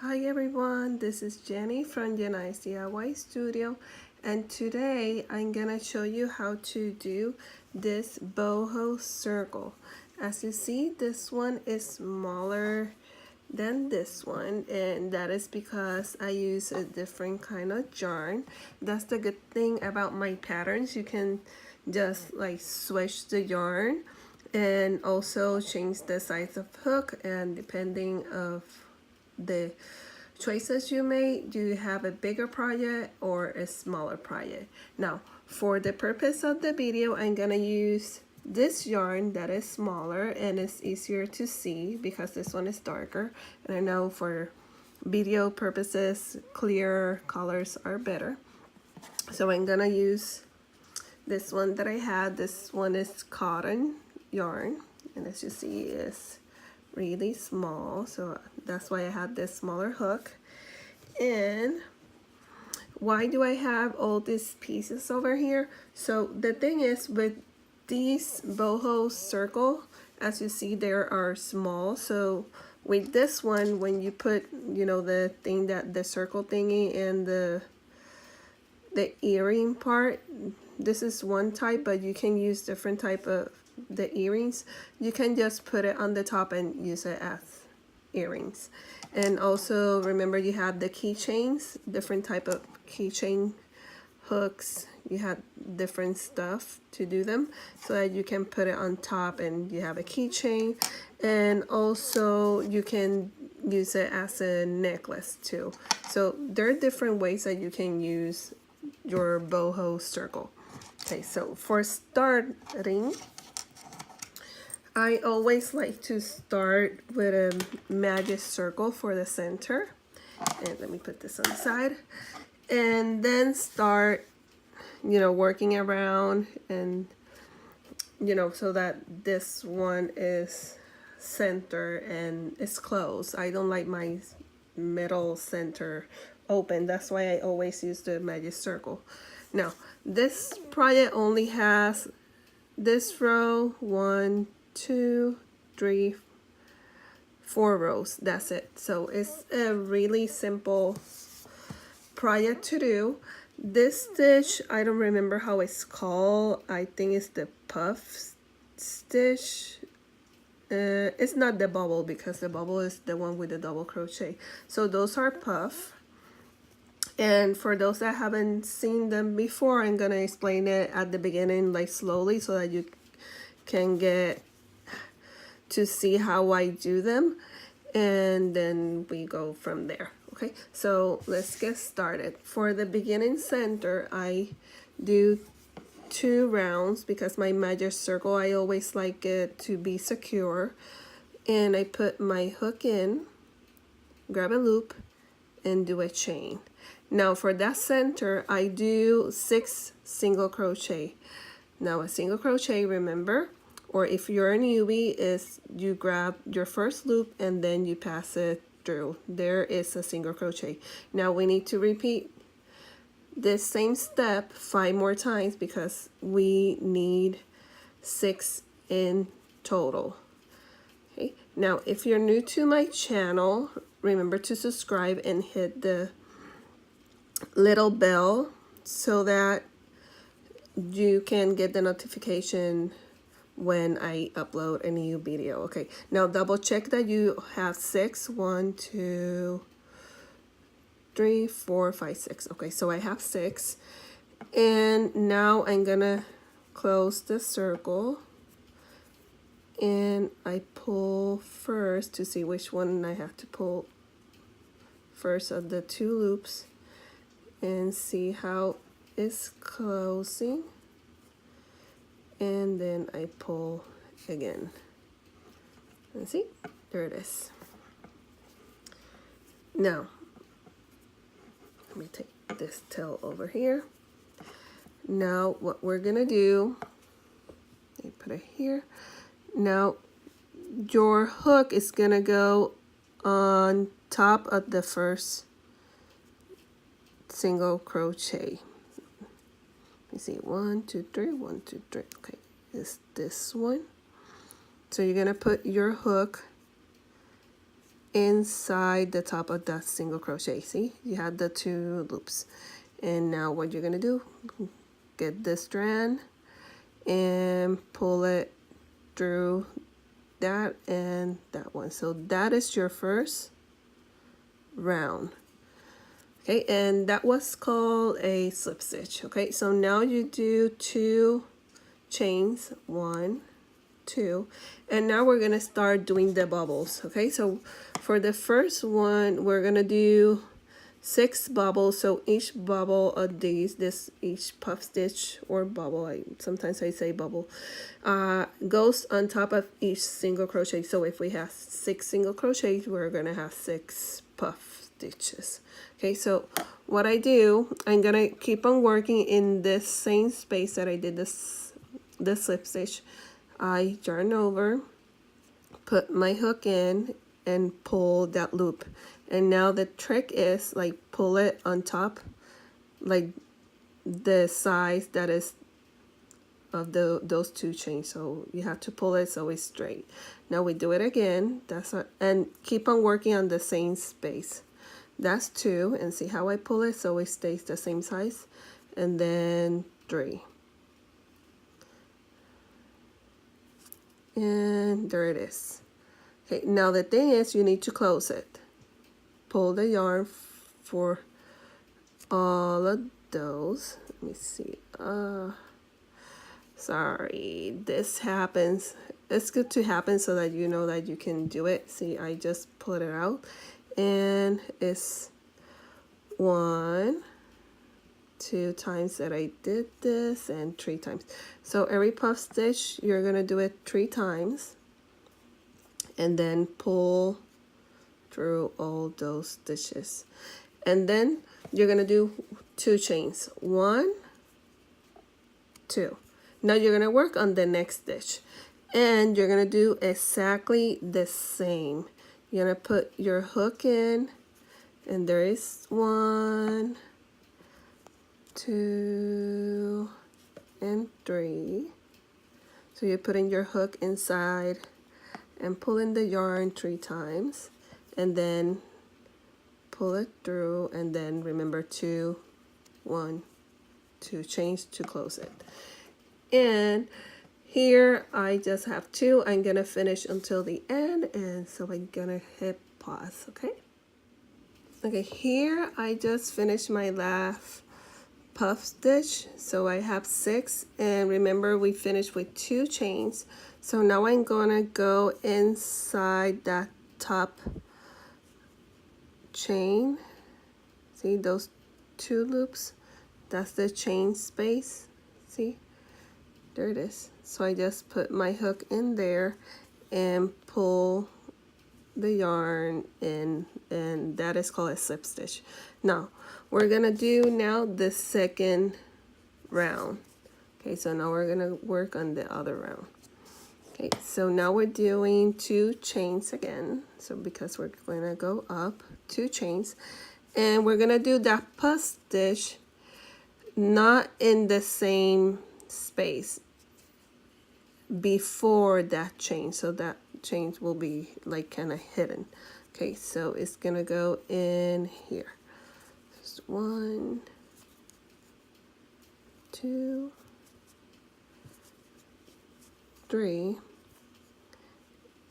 Hi everyone, this is Jenny from Jenny's DIY Studio, and today I'm gonna show you how to do this boho circle. As you see, this one is smaller than this one, and that is because I use a different kind of yarn. That's the good thing about my patterns. You can just like switch the yarn and also change the size of hook, and depending of the choices you made, do you have a bigger project or a smaller project? Now, for the purpose of the video, I'm gonna use this yarn that is smaller and it's easier to see because this one is darker, and I know for video purposes clear colors are better. So I'm gonna use this one that I had. This one is cotton yarn, and as you see is really small, so that's why I had this smaller hook. And why do I have all these pieces over here? So the thing is, with these boho circle, as you see, they are small. So with this one, when you put, you know, the thing, that the circle thingy and the earring part, this is one type, but you can use different type of the earrings. You can just put it on the top and use it as earrings. And also remember, you have the keychains, different type of keychain hooks. You have different stuff to do them so that you can put it on top and you have a keychain. And also you can use it as a necklace too. So there are different ways that you can use your boho circle. Okay, so for starting, I always like to start with a magic circle for the center. And let me put this on the side. And then start, you know, working around, and, you know, so that this one is center and it's closed. I don't like my middle center open. That's why I always use the magic circle. Now, this project only has this row, 1, 2, 3, 4 rows. That's it. So it's a really simple project to do. This stitch, I don't remember how it's called. I think it's the puff stitch. It's not the bubble, because the bubble is the one with the double crochet. So those are puff. And for those that haven't seen them before, I'm gonna explain it at the beginning, like slowly, so that you can get to see how I do them, and then we go from there. Okay, so let's get started. For the beginning center, I do 2 rounds because my magic circle, I always like it to be secure. And I put my hook in, grab a loop, and do a chain. Now for that center, I do 6 single crochet. Now a single crochet, remember, or if you're a newbie, is you grab your first loop and then you pass it through. There is a single crochet. Now we need to repeat this same step 5 more times because we need 6 in total. Okay, now if you're new to my channel, remember to subscribe and hit the little bell so that you can get the notification when I upload a new video. Okay, now double check that you have 6. 1, 2, 3, 4, 5, 6. Okay, so I have 6. And now I'm gonna close the circle, and I pull first to see which one I have to pull first of the 2 loops, and see how it's closing, and then I pull again, and see, there it is. Now let me take this tail over here. Now what we're gonna do, let me put it here. Now your hook is gonna go on top of the first single crochet. Let me see, 1, 2, 3, 1, 2, 3. Okay, it's this one. So you're gonna put your hook inside the top of that single crochet. See, you have the 2 loops. And now what you're gonna do, get this strand and pull it through that and that one. So that is your first round. Okay, and that was called a slip stitch. Okay, so now you do 2 chains, 1, 2, and now we're gonna start doing the bubbles. Okay, so for the first one we're gonna do 6 bubbles. So each bubble of these, each puff stitch or bubble, sometimes I say bubble, goes on top of each single crochet. So if we have 6 single crochets, we're gonna have 6 puff stitches. Okay, so what I do, I'm gonna keep on working in this same space that I did this slip stitch. I yarn over, put my hook in, and pull that loop. And now the trick is like pull it on top, like the size that is of those 2 chains. So you have to pull it so it's straight. Now we do it again. And keep on working on the same space. That's 2, and see how I pull it so it stays the same size. And then 3. And there it is. Okay, now the thing is you need to close it. Pull the yarn for all of those. Let me see. Sorry, this happens. It's good to happen so that you know that you can do it. See, I just pulled it out, and it's 1, 2 times that I did this, and 3 times. So every puff stitch you're gonna do it 3 times, and then pull through all those stitches, and then you're gonna do 2 chains, 1, 2. Now you're gonna work on the next stitch, and you're gonna do exactly the same. You're gonna put your hook in, and there is 1, 2, and 3. So you're putting your hook inside and pulling the yarn 3 times, and then pull it through, and then remember 2, 1, 2 chains to close it. And here I just have 2. I'm gonna finish until the end, and so I'm gonna hit pause. Okay, here I just finished my last puff stitch, so I have 6, and remember we finished with 2 chains. So now I'm gonna go inside that top chain. See those 2 loops? That's the chain space. See, there it is. So I just put my hook in there and pull the yarn in, and that is called a slip stitch. Now we're gonna do the second round. Okay, so now we're gonna work on the other round. Okay, so now we're doing 2 chains again. So because we're gonna go up 2 chains, and we're gonna do that puff stitch not in the same space before that chain, so that chain will be like kind of hidden. Okay, so it's gonna go in here. Just 1, 2, 3,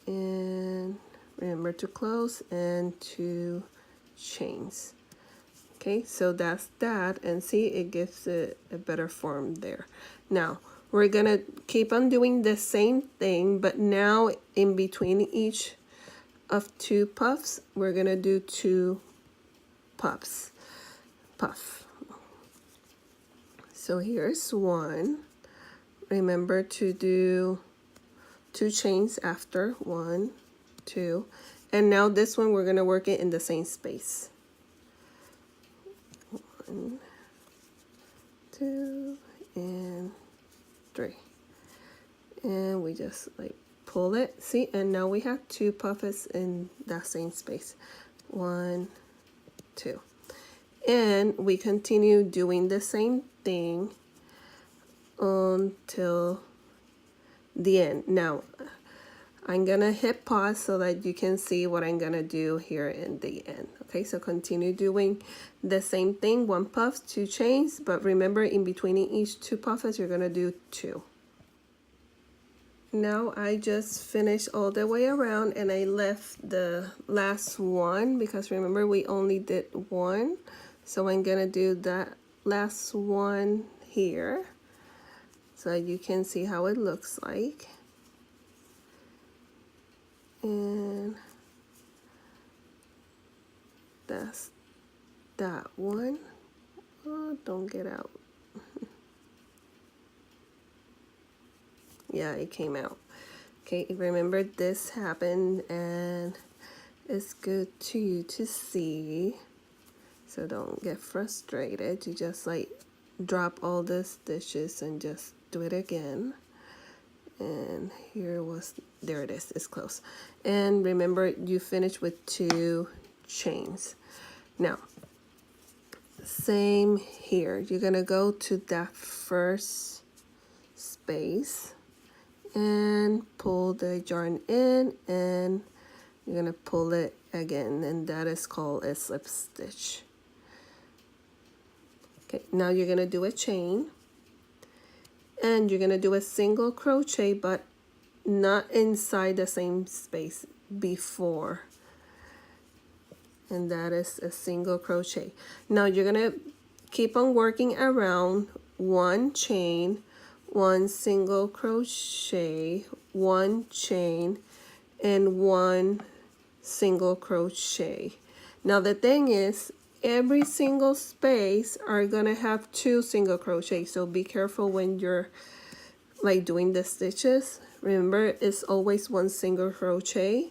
and remember to close, and 2 chains. Okay, so that's that, and see, it gives it a better form there. Now we're gonna keep on doing the same thing, but now in between each of 2 puffs we're gonna do 2 puffs. So here's 1. Remember to do 2 chains after 1, 2, and now this one we're gonna work it in the same space. 1, 2, and 3, and we just like pull it. See, and now we have 2 puffs in that same space. 1, 2, and we continue doing the same thing until the end. Now I'm gonna hit pause so that you can see what I'm gonna do here in the end. Okay, so continue doing the same thing, 1 puff, 2 chains, but remember in between each 2 puffs you're gonna do 2. Now I just finished all the way around and I left the last one because remember we only did 1, so I'm gonna do that last one here so you can see how it looks like. And that's that one. Oh, don't get out. Yeah, it came out. Okay, remember this happened and it's good to you to see. So don't get frustrated. You just like drop all the stitches and just do it again. And there it is, it's close. And remember you finish with 2 chains. Now same here, you're gonna go to that first space and pull the yarn in and you're gonna pull it again, and that is called a slip stitch. Okay, now you're gonna do a chain and you're gonna do a single crochet but not inside the same space before, and that is a single crochet. Now you're gonna keep on working around 1 chain, 1 single crochet, 1 chain, and 1 single crochet. Now the thing is, every single space are gonna have 2 single crochet, so be careful when you're like doing the stitches. Remember, it's always 1 single crochet,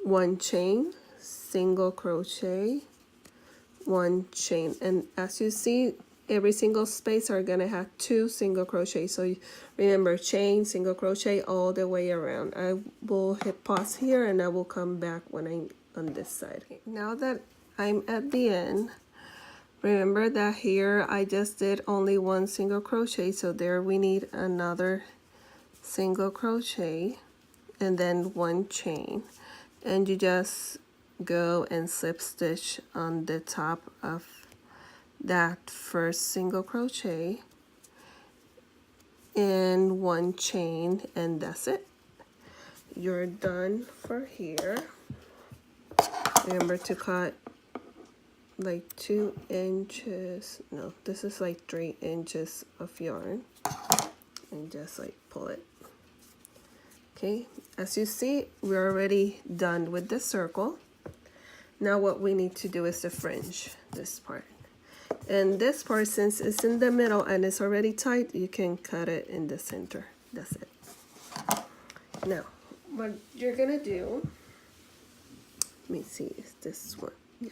1 chain, single crochet, 1 chain, and as you see every single space are gonna have 2 single crochet. So remember, chain, single crochet all the way around. I will hit pause here and I will come back when I'm on this side. Okay, now that I'm at the end, remember that here I just did only 1 single crochet, so there we need another single crochet and then 1 chain, and you just go and slip stitch on the top of that first single crochet and 1 chain, and that's it. You're done for here. Remember to cut like 2 inches, no, this is like 3 inches of yarn, and just like pull it. Okay, as you see, we're already done with the circle. Now what we need to do is the fringe, this part. And this part, since it's in the middle and it's already tight, you can cut it in the center. That's it. Now, what you're gonna do, let me see, is this one? Yeah.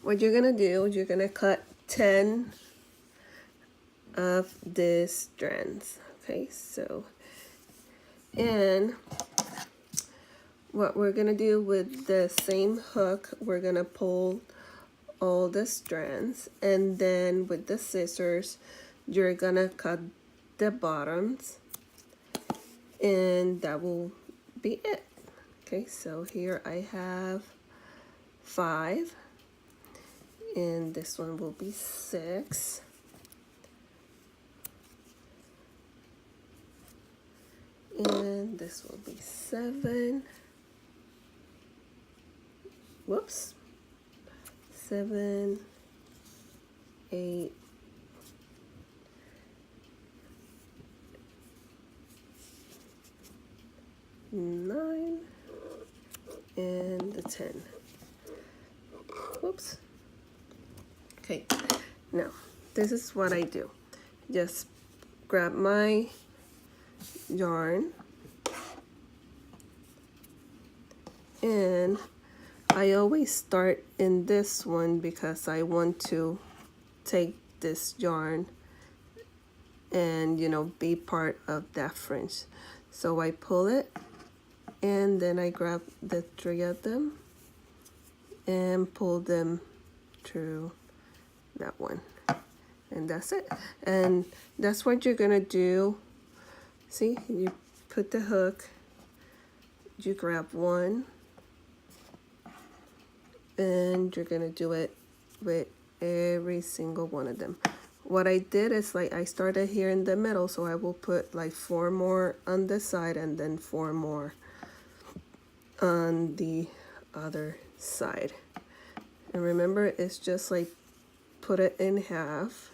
What you're gonna do, you're gonna cut 10 of these strands. Okay, so, and what we're gonna do with the same hook, we're gonna pull all the strands, and then with the scissors you're gonna cut the bottoms, and that will be it. Okay, so here I have 5, and this one will be 6, and this will be 7. Whoops. 7, 8, 9, and the 10. Whoops. Okay, now this is what I do. Just grab my yarn and I always start in this one because I want to take this yarn and, you know, be part of that fringe. So I pull it and then I grab the 3 of them and pull them through that one, and that's it. And that's what you're gonna do. See, you put the hook, you grab one, and you're gonna do it with every single one of them. What I did is like I started here in the middle, so I will put like 4 more on this side and then 4 more on the other side. And remember, it's just like put it in half,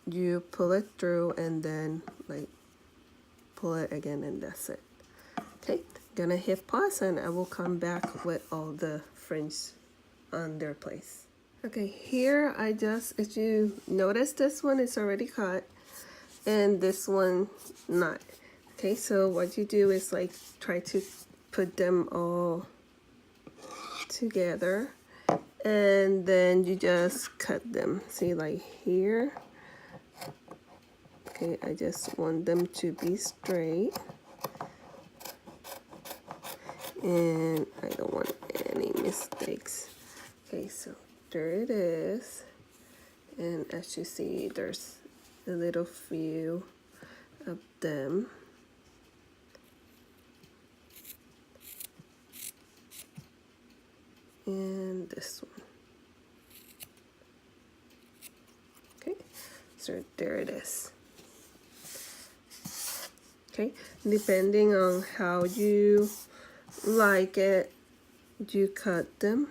you pull it through, and then like pull it again, and that's it. Okay, gonna hit pause and I will come back with all the fringe on their place. Okay, here I just, if you notice, this one is already cut and this one not. Okay, so what you do is like try to put them all together and then you just cut them. See, like here. Okay, I just want them to be straight. And I don't want any mistakes. Okay, so there it is. And as you see, there's a little few of them. And this one. Okay, so there it is. Okay, depending on how you like it, you cut them.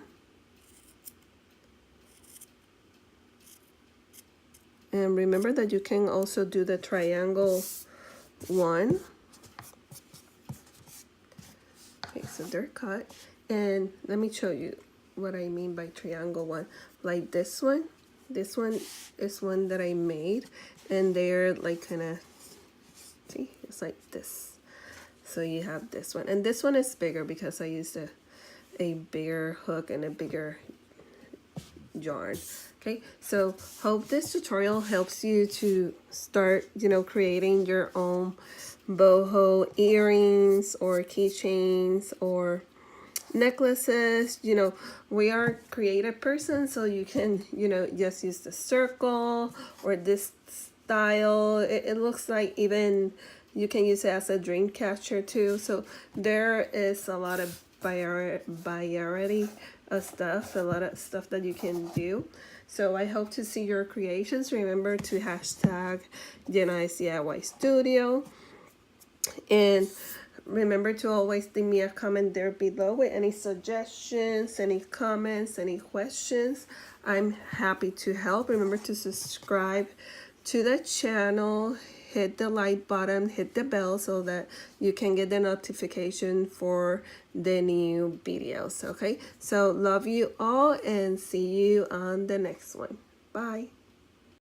And remember that you can also do the triangle one. Okay, so they're cut. And let me show you what I mean by triangle one. Like this one is one that I made, and they're like kind of, see, it's like this. So you have this one, and this one is bigger because I used a bigger hook and a bigger yarn. Okay, so hope this tutorial helps you to start, you know, creating your own boho earrings or keychains or necklaces. You know, we are creative persons, so you can, you know, just use the circle or this style. It looks like even you can use it as a dream catcher too. So there is a lot of variety of stuff, a lot of stuff that you can do. So I hope to see your creations. Remember to hashtag Jenna's DIY Studio. And remember to always leave me a comment there below with any suggestions, any comments, any questions. I'm happy to help. Remember to subscribe to the channel, hit the like button, hit the bell so that you can get the notification for the new videos. Okay, so love you all and see you on the next one. Bye.